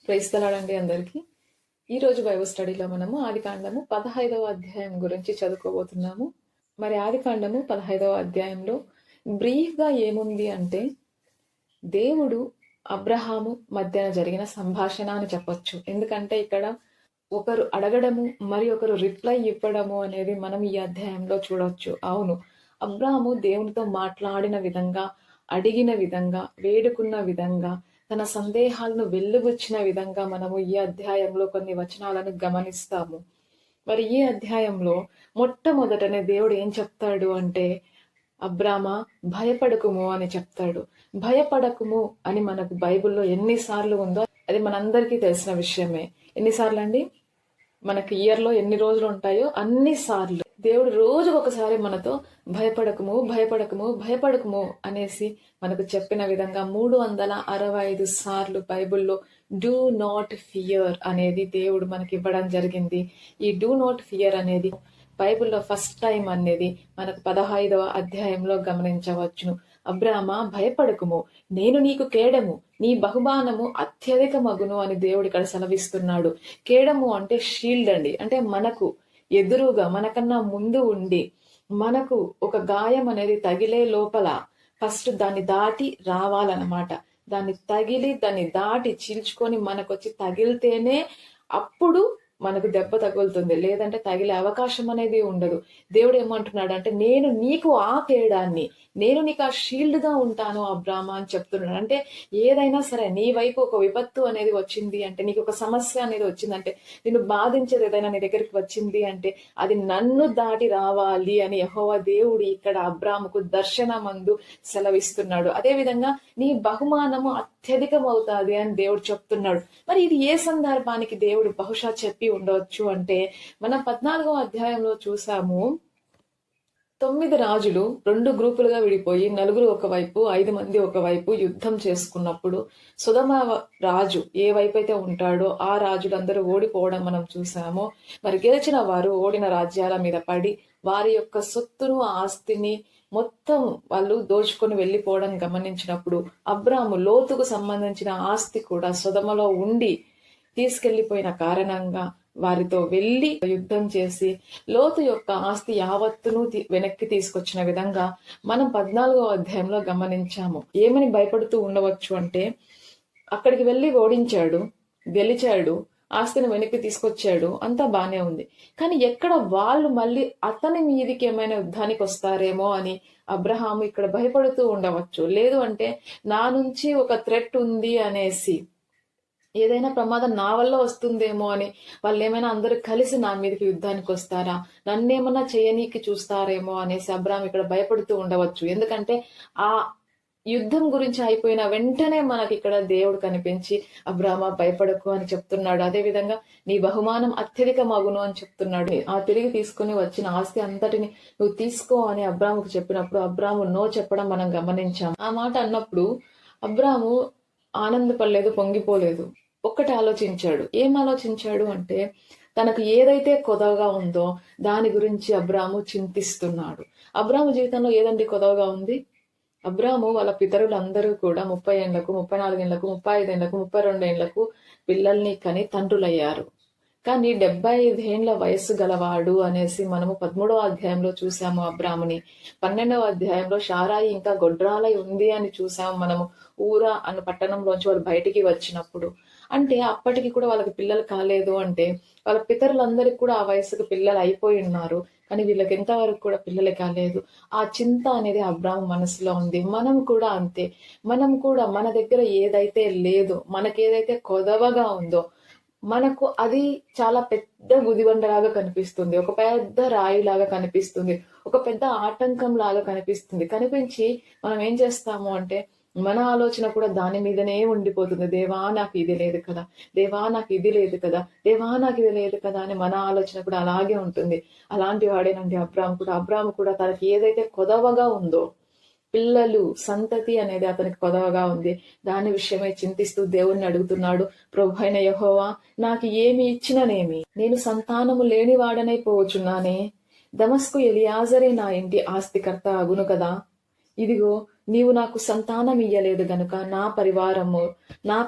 Praise the lord అండి అందరికీ. ఈరోజు బైబుల్ స్టడీలో మనము ఆదికాండము 15వ అధ్యాయం గురించి చదువుకోబోతున్నాము. మరి ఆదికాండము 15వ అధ్యాయంలో బ్రీఫ్గా ఏముంది అంటే, దేవుడు అబ్రహాము మధ్యన జరిగిన సంభాషణ అని చెప్పొచ్చు. ఎందుకంటే ఇక్కడ ఒకరు అడగడము మరి ఒకరు రిప్లై ఇవ్వడము అనేది మనం ఈ అధ్యాయంలో చూడొచ్చు. అవును, అబ్రాహాము దేవునితో మాట్లాడిన విధంగా, అడిగిన విధంగా, వేడుకున్న విధంగా, తన సందేహాలను వెల్లుబుచ్చిన విధంగా మనము ఈ అధ్యాయంలో కొన్ని వచనాలను గమనిస్తాము. మరి ఈ అధ్యాయంలో మొట్టమొదటనే దేవుడు ఏం చెప్తాడు అంటే, అబ్రామా భయపడకుము అని చెప్తాడు. భయపడకుము అని మనకు బైబిల్లో ఎన్నిసార్లు ఉందో అది మనందరికీ తెలిసిన విషయమే. ఎన్నిసార్లు అండి? మనకి ఇయర్లో ఎన్ని రోజులు ఉంటాయో అన్ని సార్లు దేవుడు రోజుకు ఒకసారి మనతో భయపడకుము భయపడకుము భయపడకుము అనేసి మనకు చెప్పిన విధంగా 365 సార్లు బైబిల్లో డూ నాట్ ఫియర్ అనేది దేవుడు మనకి ఇవ్వడం జరిగింది. ఈ డూ నాట్ ఫియర్ అనేది బైబిల్లో ఫస్ట్ టైం అనేది మనకు 15వ అధ్యాయంలో గమనించవచ్చును. అబ్రామా భయపడకుము, నేను నీకు కేడము, నీ బహుమానము అత్యధిక మగును అని దేవుడు ఇక్కడ సెలవిస్తున్నాడు. కేడము అంటే షీల్డ్ అండి. అంటే మనకు ఎదురుగా, మనకన్నా ముందు ఉండి, మనకు ఒక గాయం అనేది తగిలే లోపల ఫస్ట్ దాన్ని దాటి రావాలన్నమాట. దాన్ని తగిలి దాన్ని దాటి చీల్చుకొని మనకొచ్చి తగిలితేనే అప్పుడు మనకు దెబ్బ తగులుతుంది, లేదంటే తగిలే అవకాశం అనేది ఉండదు. దేవుడు ఏమంటున్నాడు అంటే, నేను నీకు ఆ కేడాన్ని, నేను నీకు ఆ షీల్డ్ గా ఉంటాను అబ్రామా అని చెప్తున్నాడు. అంటే ఏదైనా సరే నీ వైపు ఒక విపత్తు అనేది వచ్చింది అంటే, నీకు ఒక సమస్య అనేది వచ్చిందంటే, నిన్ను బాధించేది ఏదైనా నీ దగ్గరికి వచ్చింది అంటే అది నన్ను దాటి రావాలి అని యెహోవా దేవుడు ఇక్కడ అబ్రాముకు దర్శనమందు సెలవిస్తున్నాడు. అదే విధంగా నీ బహుమానము అత్యధికం అవుతాది అని దేవుడు చెప్తున్నాడు. మరి ఇది ఏ సందర్భానికి దేవుడు బహుశా చెప్పి ఉండవచ్చు అంటే, మనం 14వ అధ్యాయంలో చూసాము, 9 రాజులు 2 గ్రూపులుగా విడిపోయి 4 ఒకవైపు 5 మంది ఒకవైపు యుద్ధం చేసుకున్నప్పుడు సుధమ రాజు ఏ వైపు అయితే ఉంటాడో ఆ రాజులందరూ ఓడిపోవడం మనం చూసాము. మరి గెలిచిన వారు ఓడిన రాజ్యాల మీద పడి వారి యొక్క సొత్తును, ఆస్తిని మొత్తం వాళ్ళు దోచుకొని వెళ్ళిపోవడం గమనించినప్పుడు అబ్రాము లోతుకు సంబంధించిన ఆస్తి కూడా సుధమలో ఉండి తీసుకెళ్లిపోయిన కారణంగా వారితో వెళ్లి యుద్ధం చేసి లోతు యొక్క ఆస్తి యావత్తును వెనక్కి తీసుకొచ్చిన విధంగా మనం 14వ అధ్యాయంలో గమనించాము. ఏమని భయపడుతూ ఉండవచ్చు అంటే, అక్కడికి వెళ్లి ఓడించాడు, గెలిచాడు, ఆస్తిని వెనక్కి తీసుకొచ్చాడు, అంతా బానే ఉంది. కానీ ఎక్కడ వాళ్ళు మళ్ళీ అతని మీదికి ఏమైనా యుద్ధానికి వస్తారేమో అని అబ్రహాము ఇక్కడ భయపడుతూ ఉండవచ్చు. లేదు అంటే నా నుంచి ఒక థ్రెట్ ఉంది అనేసి, ఏదైనా ప్రమాదం నా వల్ల వస్తుందేమో అని వాళ్ళు ఏమైనా అందరూ కలిసి నా మీదకి యుద్ధానికి వస్తారా, నన్నేమన్నా చేయనీకి చూస్తారేమో అనేసి అబ్రాహాం ఇక్కడ భయపడుతూ ఉండవచ్చు. ఎందుకంటే ఆ యుద్ధం గురించి అయిపోయిన వెంటనే మనకి ఇక్కడ దేవుడు కనిపించి అబ్రామా భయపడకు అని చెప్తున్నాడు. అదే విధంగా నీ బహుమానం అత్యధిక మగును అని చెప్తున్నాడు. ఆ తిరిగి తీసుకుని వచ్చిన ఆస్తి అంతటిని నువ్వు తీసుకో అని అబ్రాముకు చెప్పినప్పుడు అబ్రాము నో చెప్పడం మనం గమనించాం. ఆ మాట అన్నప్పుడు అబ్రాము ఆనందపడలేదు, పొంగిపోలేదు. ఒక్కటి ఆలోచించాడు. ఏం ఆలోచించాడు అంటే, తనకు ఏదైతే కొదవగా ఉందో దాని గురించి అబ్రాము చింతిస్తున్నాడు. అబ్రాము జీవితంలో ఏదండి కొదవగా ఉంది? అబ్రాము వాళ్ళ పితరులందరూ కూడా 30 ఏళ్లకు, 34 ఏళ్లకు, 35 ఏళ్లకు, 32 ఏళ్లకు పిల్లల్ని కని తండ్రులయ్యారు. కానీ 75 ఏళ్ల వయస్సు గలవాడు అనేసి మనము 13వ అధ్యాయంలో చూసాము అబ్రాముని. 12వ అధ్యాయంలో షారాయి ఇంకా గొడ్రాలై ఉంది అని చూసాము మనము. ఊరా అన్న పట్టణంలోంచి వాళ్ళు బయటికి వచ్చినప్పుడు. అంటే అప్పటికి కూడా వాళ్ళకి పిల్లలు కాలేదు అంటే వాళ్ళ పితరులందరికీ కూడా ఆ వయసుకు పిల్లలు అయిపోయి ఉన్నారు, కానీ వీళ్ళకి ఎంతవరకు కూడా పిల్లలు కాలేదు. ఆ చింత అనేది అబ్రాము మనసులో ఉంది. మనం కూడా అంతే. మనం కూడా మన దగ్గర ఏదైతే లేదో, మనకేదైతే కొదవగా ఉందో, మనకు అది చాలా పెద్ద గుదిబండలాగా కనిపిస్తుంది, ఒక పెద్ద రాయిలాగా కనిపిస్తుంది, ఒక పెద్ద ఆటంకం లాగా కనిపిస్తుంది. కనిపించి మనం ఏం చేస్తాము అంటే, మన ఆలోచన కూడా దాని మీదనే ఉండిపోతుంది. దేవా నాకు ఇది లేదు కదా, దేవా నాకు ఇది లేదు కదా, దేవా నాకు ఇది లేదు కదా అని మన ఆలోచన కూడా అలాగే ఉంటుంది. అలాంటి వాడేనండి అబ్రాము కూడా. అబ్రాము కూడా తనకి ఏదైతే కొదవగా ఉందో, పిల్లలు, సంతతి అనేది అతనికి కొదవగా ఉంది, దాని విషయమై చింతిస్తూ దేవుణ్ణి అడుగుతున్నాడు. ప్రభువైన యెహోవా, నాకు ఏమి ఇచ్చిననేమి, నేను సంతానము లేనివాడనై పోవచున్నానే. దమస్కు ఎలియాజరే నా ఇంటి ఆస్తికర్త అగును కదా. ఇదిగో నీవు నాకు సంతానం ఇయ్యలేదు గనుక నా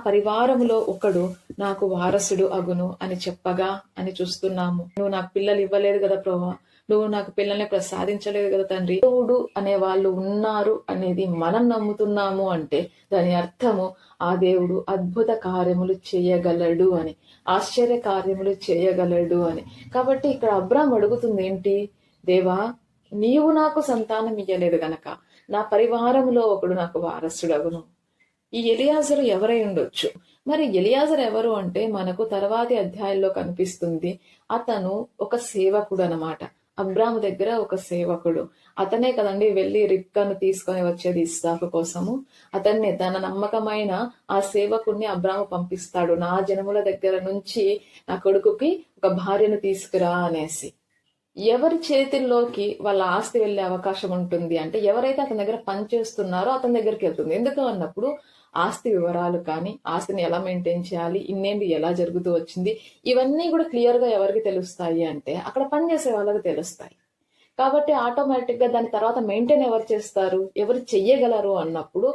పరివారములో ఒకడు నాకు వారసుడు అగును అని చెప్పగా అని చూస్తున్నాము. నువ్వు నాకు పిల్లలు ఇవ్వలేదు కదా ప్రభా, నువ్వు నాకు పిల్లల్ని ప్రసాదించలేదు కదా తండ్రి, దేవుడు అనే వాళ్ళు ఉన్నారు అనేది మనం నమ్ముతున్నాము అంటే దాని అర్థము ఆ దేవుడు అద్భుత కార్యములు చేయగలడు అని, ఆశ్చర్య కార్యములు చేయగలడు అని. కాబట్టి ఇక్కడ అబ్రాం అడుగుతుంది ఏంటి, దేవా నీవు నాకు సంతానం ఇయ్యలేదు గనక నా పరివారంలో ఒకడు నాకు వారసుడగును. ఈ ఎలియాజరు ఎవరై ఉండొచ్చు? మరి ఎలియాజరు ఎవరు అంటే మనకు తర్వాతి అధ్యాయంలో కనిపిస్తుంది, అతను ఒక సేవకుడు అన్నమాట. అబ్రాము దగ్గర ఒక సేవకుడు. అతనే కదండి వెళ్ళి రిబ్కాను తీసుకొని వచ్చేది ఇస్సాకు కోసము. అతన్ని తన నమ్మకమైన ఆ సేవకుడిని అబ్రాము పంపిస్తాడు, నా జనముల దగ్గర నుంచి నా కొడుకుకి ఒక భార్యను తీసుకురా అనేసి. ఎవరి చేతుల్లోకి వాళ్ళ ఆస్తి వెళ్లే అవకాశం ఉంటుంది అంటే ఎవరైతే అతని దగ్గర పనిచేస్తున్నారో అతని దగ్గరికి వెళ్తుంది. ఎందుకు అన్నప్పుడు ఆస్తి వివరాలు కానీ, ఆస్తిని ఎలా మెయింటైన్ చేయాలి, ఇన్నేళ్ళు ఎలా జరుగుతూ వచ్చింది, ఇవన్నీ కూడా క్లియర్ గా ఎవరికి తెలుస్తాయి అంటే అక్కడ పనిచేసే వాళ్ళకి తెలుస్తాయి. కాబట్టి ఆటోమేటిక్ గా దాని తర్వాత మెయింటైన్ ఎవరు చేస్తారు, ఎవరు చెయ్యగలరు అన్నప్పుడు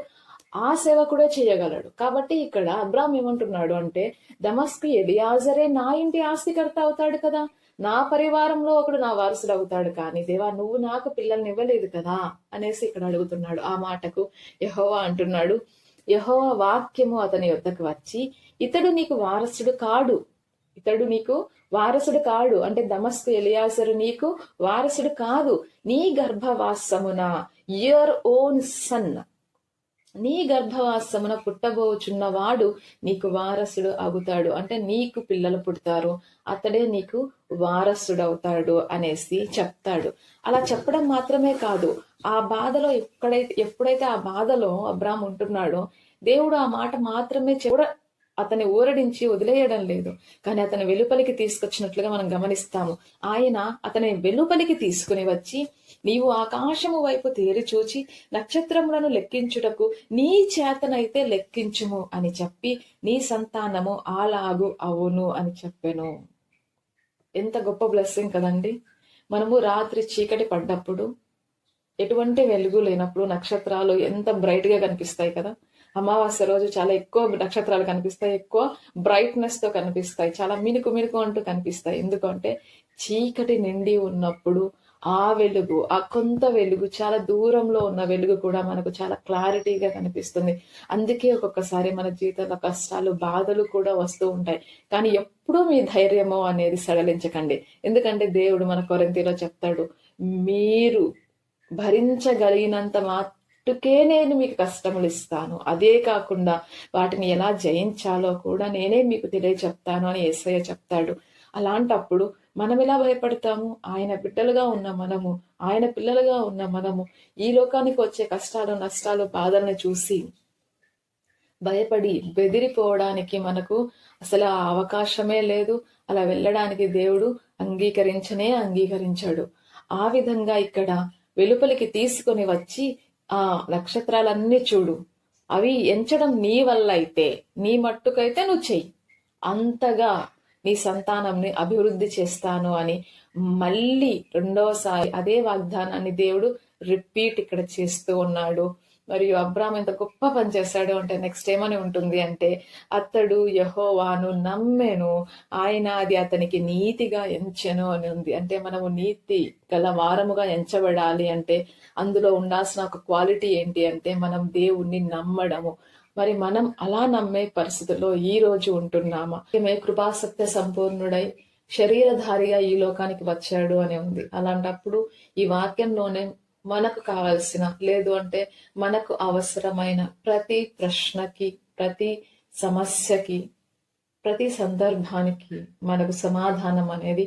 ఆ సేవకుడే చేయగలడు. కాబట్టి ఇక్కడ అబ్రామ్ ఏమంటున్నాడు అంటే, దమస్కు ఎలియాజరే నా ఇంటి ఆస్తికర్త అవుతాడు కదా, నా పరివారంలో ఒకడు నా వారసుడు అవుతాడు, కానీ దేవా నువ్వు నాకు పిల్లల్ని ఇవ్వలేదు కదా అనేసి ఇక్కడ అడుగుతున్నాడు. ఆ మాటకు యెహోవా అంటున్నాడు, యెహోవా వాక్యము అతని యొద్దకు వచ్చి, ఇతడు నీకు వారసుడు కాడు, ఇతడు నీకు వారసుడు కాడు అంటే దమస్కు ఎలియాజరు నీకు వారసుడు కాదు, నీ గర్భవాసమున యువర్ ఓన్ సన్, నీ గర్భవాసమున పుట్టబోచున్నవాడు నీకు వారసుడు అవుతాడు అంటే నీకు పిల్లలు పుడతారు, అతడే నీకు వారసుడవుతాడు అనేసి చెప్తాడు. అలా చెప్పడం మాత్రమే కాదు, ఆ బాధలో ఎప్పుడైతే ఆ బాధలో అబ్రామ్ ఉంటున్నాడో దేవుడు ఆ మాట మాత్రమే అతని ఊరడించి వదిలేయడం లేదు, కానీ అతని వెలుపలికి తీసుకొచ్చినట్లుగా మనం గమనిస్తాము. ఆయన అతని వెలుపలికి తీసుకుని వచ్చి, నీవు ఆకాశము వైపు తేరి చూచి నక్షత్రములను లెక్కించుటకు నీ చేతనైతే లెక్కించుము అని చెప్పి నీ సంతానము అలాగు అవును అని చెప్పెను. ఎంత గొప్ప బ్లెస్సింగ్ కదండి. మనము రాత్రి చీకటి పడ్డప్పుడు, ఎటువంటి వెలుగు లేనప్పుడు నక్షత్రాలు ఎంత బ్రైట్ గా కనిపిస్తాయి కదా. అమావాస్య రోజు చాలా ఎక్కువ నక్షత్రాలు కనిపిస్తాయి, ఎక్కువ బ్రైట్నెస్ తో కనిపిస్తాయి, చాలా మినుకు మినుకు అంటూ కనిపిస్తాయి. ఎందుకంటే చీకటి నిండి ఉన్నప్పుడు ఆ వెలుగు, ఆ కొంత వెలుగు, చాలా దూరంలో ఉన్న వెలుగు కూడా మనకు చాలా క్లారిటీగా కనిపిస్తుంది. అందుకే ఒక్కొక్కసారి మన జీవితంలో కష్టాలు, బాధలు కూడా వస్తూ ఉంటాయి, కానీ ఎప్పుడూ మీ ధైర్యము అనేది సడలించకండి. ఎందుకంటే దేవుడు మన కొరింథీలో చెప్తాడు, మీరు భరించగలిగినంత మట్టుకే నేను మీకు కష్టములు ఇస్తాను, అదే కాకుండా వాటిని ఎలా జయించాలో కూడా నేనే మీకు తెలియచెప్తాను అని యేసయ్య చెప్తాడు. అలాంటప్పుడు మనం ఎలా భయపడతాము? ఆయన బిడ్డలుగా ఉన్న మనము, ఆయన పిల్లలుగా ఉన్న మనము ఈ లోకానికి వచ్చే కష్టాలు, నష్టాలు, బాధల్ని చూసి భయపడి బెదిరిపోవడానికి మనకు అసలు ఆ అవకాశమే లేదు. అలా వెళ్ళడానికి దేవుడు అంగీకరించాడు. ఆ విధంగా ఇక్కడ వెలుపలికి తీసుకొని వచ్చి ఆ నక్షత్రాలన్నీ చూడు, అవి ఎంచడం నీ వల్ల అయితే, నీ మట్టుకైతే నువ్వు చెయ్యి, అంతగా నీ సంతానంని అభివృద్ధి చేస్తాను అని మళ్ళీ రెండవసారి అదే వాగ్దానాన్ని దేవుడు రిపీట్ ఇక్కడ చేస్తూ ఉన్నాడు. మరియు అబ్రామ్ ఎంత గొప్ప పని చేశాడు అంటే నెక్స్ట్ ఏమని ఉంటుంది అంటే, అతడు యెహోవాను నమ్మెను, ఆయన అది అతనికి నీతిగా ఎంచెను అని ఉంది. అంటే మనము నీతి గల వారముగా ఎంచబడాలి అంటే అందులో ఉండాల్సిన ఒక క్వాలిటీ ఏంటి అంటే మనం దేవుణ్ణి నమ్మడము. మరి మనం అలా నమ్మే పరిస్థితుల్లో ఈ రోజు ఉంటున్నామా? కృపాసక్త సంపూర్ణుడై శరీరధారిగా ఈ లోకానికి వచ్చాడు అని ఉంది. అలాంటప్పుడు ఈ వాక్యంలోనే మనకు కావలసిన, లేదు అంటే మనకు అవసరమైన ప్రతి ప్రశ్నకి, ప్రతి సమస్యకి, ప్రతి సందర్భానికి మనకు సమాధానం అనేది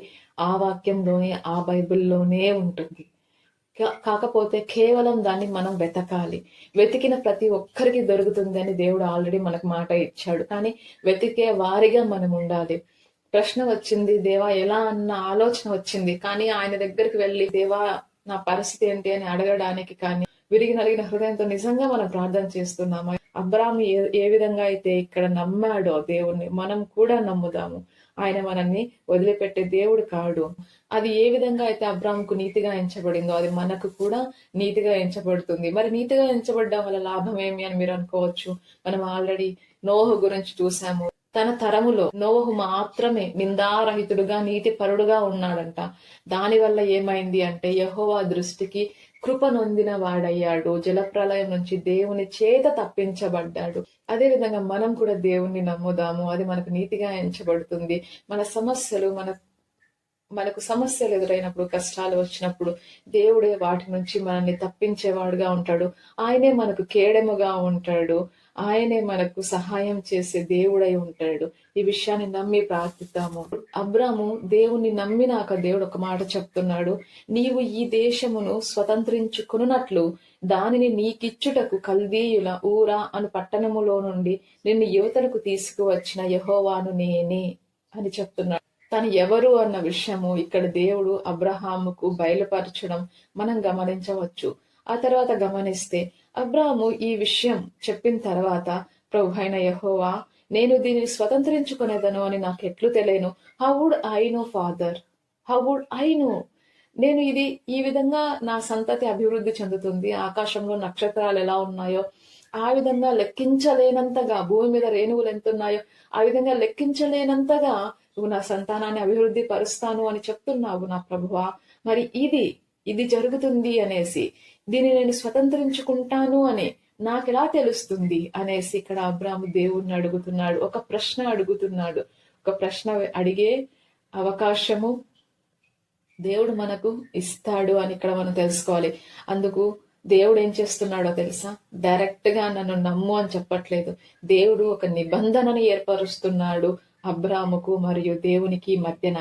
ఆ వాక్యంలోనే, ఆ బైబిల్లోనే ఉంటుంది. కాకపోతే కేవలం దాన్ని మనం వెతకాలి. వెతికిన ప్రతి ఒక్కరికి దొరుకుతుంది అని దేవుడు ఆల్రెడీ మనకు మాట ఇచ్చాడు, కానీ వెతికే వారిగా మనం ఉండాలి. ప్రశ్న వచ్చింది, దేవా ఎలా అన్న ఆలోచన వచ్చింది, కానీ ఆయన దగ్గరికి వెళ్ళి దేవా నా పరిస్థితి ఏంటి అని అడగడానికి కానీ, విరిగి నలిగిన హృదయంతో నిజంగా మనం ప్రార్థన చేస్తున్నాము. అబ్రాము ఏ విధంగా అయితే ఇక్కడ నమ్మాడో దేవుణ్ణి, మనం కూడా నమ్ముదాము. ఆయన మనల్ని వదిలిపెట్టే దేవుడు కాడు. అది ఏ విధంగా అయితే అబ్రాముకు నీతిగా ఎంచబడిందో అది మనకు కూడా నీతిగా ఎంచబడుతుంది. మరి నీతిగా ఎంచబడ్డం వల్ల లాభం ఏమి అని మీరు అనుకోవచ్చు. మనం ఆల్రెడీ నోహు గురించి చూసాము. తన తరములో నోవహు మాత్రమే నిందారహితుడుగా నీతిపరుడుగా ఉన్నాడంట. దానివల్ల ఏమైంది అంటే యెహోవా దృష్టికి కృప నొందిన వాడయ్యాడు. జలప్రళయం నుంచి దేవుని చేత తప్పించబడ్డాడు. అదే విధంగా మనం కూడా దేవుణ్ణి నమ్ముదాము. అది మనకు నీతిగా ఎంచబడుతుంది. మనకు సమస్యలు ఎదురైనప్పుడు, కష్టాలు వచ్చినప్పుడు దేవుడే వాటి నుంచి మనల్ని తప్పించేవాడుగా ఉంటాడు. ఆయనే మనకు కేడెముగా ఉంటాడు. ఆయనే మనకు సహాయం చేసే దేవుడై ఉంటాడు. ఈ విషయాన్ని నమ్మి ప్రార్థిద్దాము. అబ్రాము దేవుణ్ణి నమ్మినాక దేవుడు ఒక మాట చెప్తున్నాడు, నీవు ఈ దేశమును స్వతంత్రించుకున్నట్లు దానిని నీకిచ్చుటకు కల్దీయుల ఊరా అను పట్టణములో నుండి నిన్ను యువతలకు తీసుకువచ్చిన యెహోవాను నేనే అని చెప్తున్నాడు. తను ఎవరు అన్న విషయము ఇక్కడ దేవుడు అబ్రహాముకు బయలుపరచడం మనం గమనించవచ్చు. ఆ తర్వాత గమనిస్తే అబ్రాహాము ఈ విషయం చెప్పిన తర్వాత ప్రభువైన యెహోవా, నేను దీనిని స్వతంత్రించుకునేదను అని నాకు ఎట్లు తెలియను. How would I know father, how would I know? నేను ఇది ఈ విధంగా నా సంతతి అభివృద్ధి చెందుతుంది, ఆకాశంలో నక్షత్రాలు ఎలా ఉన్నాయో ఆ విధంగా లెక్కించలేనంతగా, భూమి మీద రేణువులు ఎంతున్నాయో ఆ విధంగా లెక్కించలేనంతగా నువ్వు నా సంతానాన్ని అభివృద్ధి పరుస్తాను అని చెప్తున్నావు నా ప్రభువా. మరి ఇది జరుగుతుంది అనేసి, దీన్ని నేను స్వతంత్రించుకుంటాను అని నాకెలా తెలుస్తుంది అనేసి ఇక్కడ అబ్రాము దేవుణ్ణి అడుగుతున్నాడు. ఒక ప్రశ్న అడుగుతున్నాడు. ఒక ప్రశ్న అడిగే అవకాశము దేవుడు మనకు ఇస్తాడు అని ఇక్కడ మనం తెలుసుకోవాలి. అందుకు దేవుడు ఏం చేస్తున్నాడో తెలుసా? డైరెక్ట్ గా నన్ను నమ్ము అని చెప్పట్లేదు. దేవుడు ఒక నిబంధనని ఏర్పరుస్తున్నాడు అబ్రాముకు మరియు దేవునికి మధ్యన.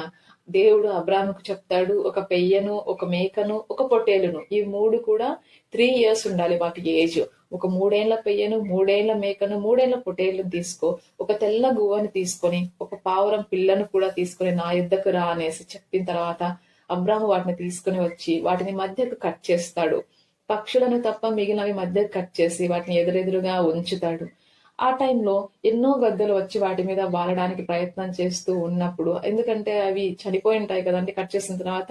దేవుడు అబ్రాముకు చెప్తాడు, ఒక పెయ్యను, ఒక మేకను, ఒక పొట్టేలును, ఈ మూడు కూడా 3 years ఉండాలి వాటి ఏజ్. ఒక 3 ఏళ్ల పెయ్యను, 3 ఏళ్ల మేకను, 3 ఏళ్ల పొట్టేలును తీసుకో, ఒక తెల్ల గువ్వని తీసుకొని, ఒక పావురం పిల్లను కూడా తీసుకొని నా యుద్ధకు రా అనేసి చెప్పిన తర్వాత అబ్రాము వాటిని తీసుకుని వచ్చి వాటిని మధ్యకు కట్ చేస్తాడు. పక్షులను తప్ప మిగిలినవి మధ్యకు కట్ చేసి వాటిని ఎదురెదురుగా ఉంచుతాడు. ఆ టైంలో ఎన్నో గద్దలు వచ్చి వాటి మీద వాలడానికి ప్రయత్నం చేస్తూ ఉన్నప్పుడు, ఎందుకంటే అవి చనిపోయి ఉంటాయి కదండి కట్ చేసిన తర్వాత,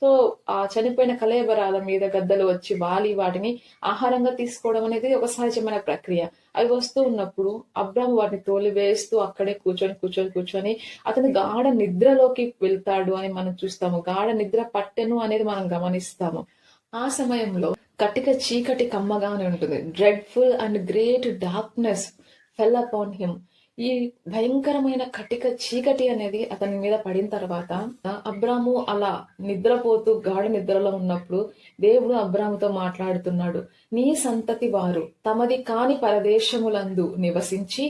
సో ఆ చనిపోయిన కళేబరాల మీద గద్దలు వచ్చి వాలి వాటిని ఆహారంగా తీసుకోవడం అనేది ఒక సహజమైన ప్రక్రియ. అవి వస్తూ ఉన్నప్పుడు అబ్రాము వాటిని తోలివేస్తూ అక్కడే కూర్చొని అతను గాఢ నిద్రలోకి వెళ్తాడు అని మనం చూస్తాము. గాఢ నిద్ర పట్టెను అనేది మనం గమనిస్తాము. ఆ సమయంలో కటిక చీకటి కమ్మగానే ఉంటుంది. Dreadful and great darkness fell upon him. ఈ భయంకరమైన కటిక చీకటి అనేది అతని మీద పడిన తర్వాత అబ్రాము అలా నిద్రపోతూ గాఢ నిద్రలో ఉన్నప్పుడు దేవుడు అబ్రాముతో మాట్లాడుతున్నాడు. నీ సంతతి వారు తమది కాని పరదేశములందు నివసించి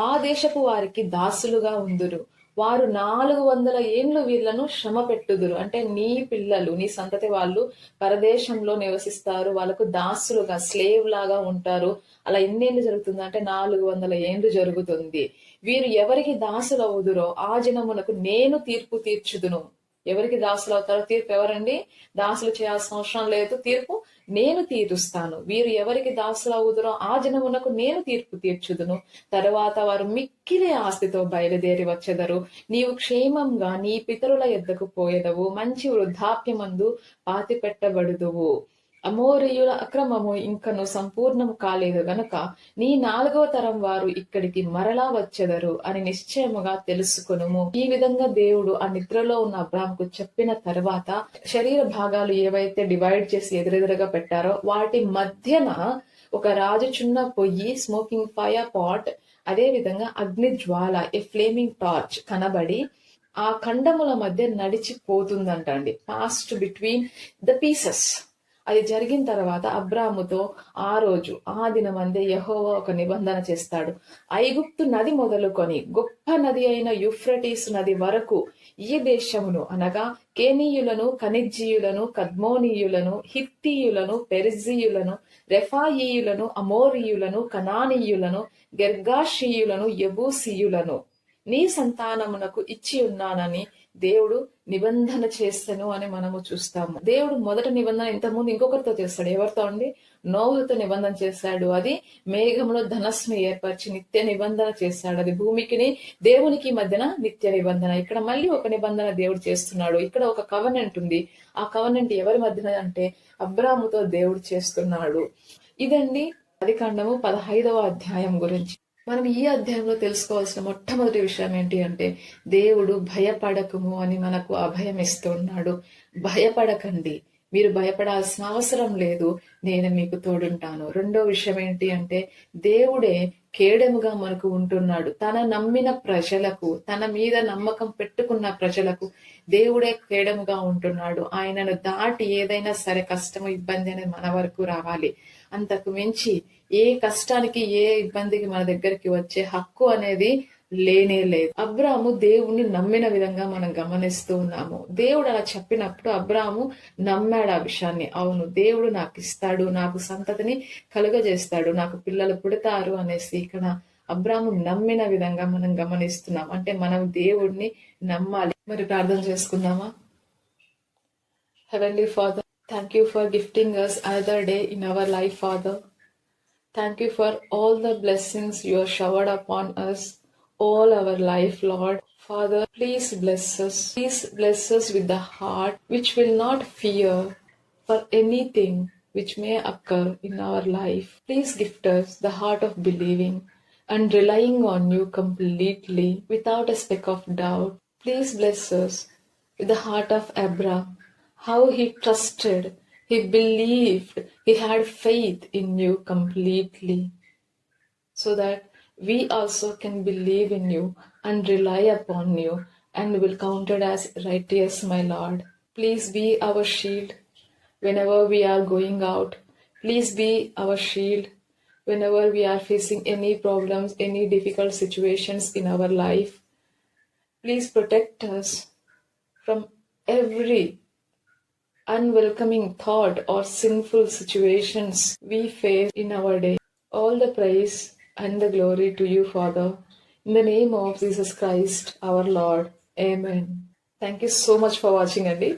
ఆ దేశపు వారికి దాసులుగా ఉందురు. వారు 400 ఏండ్లు వీళ్లను శ్రమ పెట్టుదురు. అంటే నీ పిల్లలు, నీ సంతతి వాళ్ళు పరదేశంలో నివసిస్తారు, వాళ్ళకు దాసులుగా, స్లేవ్ లాగా ఉంటారు. అలా ఎన్నేళ్ళు జరుగుతుంది అంటే 400 ఏండ్లు జరుగుతుంది. వీరు ఎవరికి దాసులు అవుదురో ఆ జనమునకు నేను తీర్పు తీర్చుదును. ఎవరికి దాసులు అవుతారో తీర్పు ఎవరండి? దాసులు చేయాల్సిన అవసరం లేదు, తీర్పు నేను తీరుస్తాను. వీరు ఎవరికి దాసులు అవుదురో ఆ జనమునకు నేను తీర్పు తీర్చుదును. తరువాత వారు మిక్కిలి ఆస్తితో బయలుదేరి వచ్చెదరు. నీవు క్షేమంగా నీ పితరుల యొద్దకు పోయెదవు, మంచి వృద్ధాప్యమందు పాతి పెట్టబడుదువు. అమోరీయుల అక్రమము ఇంకను సంపూర్ణము కాలేదు గనుక నీ 4వ తరం వారు ఇక్కడికి మరలా వచ్చెదరు అని నిశ్చయముగా తెలుసుకొనుము. ఈ విధంగా దేవుడు ఆ నిద్రలో ఉన్న అబ్రాహాముకు చెప్పిన తర్వాత శరీర భాగాలు ఏవైతే డివైడ్ చేసి ఎదురెదురుగా పెట్టారో వాటి మధ్యన ఒక రాజుచున్న పొయ్యి, స్మోకింగ్ ఫైర్ పాట్, అదే విధంగా అగ్ని జ్వాల, ఏ ఫ్లేమింగ్ టార్చ్ కనబడి ఆ ఖండముల మధ్య నడిచిపోతుందంట అండి. Past between the pieces. అది జరిగిన తర్వాత అబ్రాముతో ఆ దినమందే యెహోవా ఒక నిబంధన చేస్తాడు. ఐగుప్తు నది మొదలుకొని గొప్ప నది అయిన యూఫ్రటీస్ నది వరకు ఈ దేశమును అనగా కేనీయులను, కనిజ్జీయులను, కద్మోనీయులను, హిత్తీయులను, పెరిజ్జీయులను, రెఫాయీయులను, అమోరీయులను, కనానీయులను, గెర్గాషీయులను, యెబూసీయులను నీ సంతానమునకు ఇచ్చి ఉన్నానని దేవుడు నిబంధన చేస్తాను అని మనము చూస్తాము. దేవుడు మొదటి నిబంధన ఇంతకుముందు ఇంకొకరితో చేస్తాడు. ఎవరితో అండి? నోహుతో నిబంధన చేశాడు. అది మేఘంలో ధనస్సును ఏర్పరిచి నిత్య నిబంధన చేశాడు. అది భూమికి దేవునికి మధ్యన నిత్య నిబంధన. ఇక్కడ మళ్ళీ ఒక నిబంధన దేవుడు చేస్తున్నాడు. ఇక్కడ ఒక కవనెంట్ ఉంది. ఆ కవనెంట్ ఎవరి మధ్యన అంటే అబ్రాముతో దేవుడు చేస్తున్నాడు. ఇదండి ఆదికాండము 15వ అధ్యాయం గురించి. మనం ఈ అధ్యాయంలో తెలుసుకోవాల్సిన మొట్టమొదటి విషయం ఏంటి అంటే, దేవుడు భయపడకుము అని మనకు అభయం ఇస్తున్నాడు. భయపడకండి, మీరు భయపడాల్సిన అవసరం లేదు, నేను మీకు తోడుంటాను. రెండో విషయం ఏంటి అంటే, దేవుడే కేడెముగా మనకు ఉంటున్నాడు. తన నమ్మిన ప్రజలకు, తన మీద నమ్మకం పెట్టుకున్న ప్రజలకు దేవుడే కేడెముగా ఉంటున్నాడు. ఆయనను దాటి ఏదైనా సరే కష్టము, ఇబ్బంది అనేది మన వరకు రావాలి. అంతకు మించి ఏ కష్టానికి, ఏ ఇబ్బందికి మన దగ్గరికి వచ్చే హక్కు అనేది లేనే లేదు. అబ్రాము దేవుణ్ణి నమ్మిన విధంగా మనం గమనిస్తూ ఉన్నాము. దేవుడు అలా చెప్పినప్పుడు అబ్రాము నమ్మాడు ఆ విషయాన్ని. అవును, దేవుడు నాకు ఇస్తాడు, నాకు సంతతిని కలుగజేస్తాడు, నాకు పిల్లలు పుడతారు అనేసి ఇక్కడ అబ్రాము నమ్మిన విధంగా మనం గమనిస్తున్నాం. అంటే మనం దేవుడిని నమ్మాలి. మరి ప్రార్థన చేసుకుందామా? Heavenly Father, thank you for gifting us another day in our life, Father. Thank you for all the blessings you have showered upon us all our life, Lord. Father, please bless us. Please bless us with the heart which will not fear for anything which may occur in our life. Please gift us the heart of believing and relying on you completely without a speck of doubt. Please bless us with the heart of Abraham, how he trusted, he believed, he had faith in you completely, so that we also can believe in you and rely upon you and will counted as righteous, my Lord. Please be our shield whenever we are going out. Please be our shield whenever we are facing any problems, any difficult situations in our life. Please protect us from every unwelcoming thought or sinful situations we face in our day. All the praise and the glory to you, Father. In the name of Jesus Christ, our Lord. Amen. Thank you so much for watching, Andy.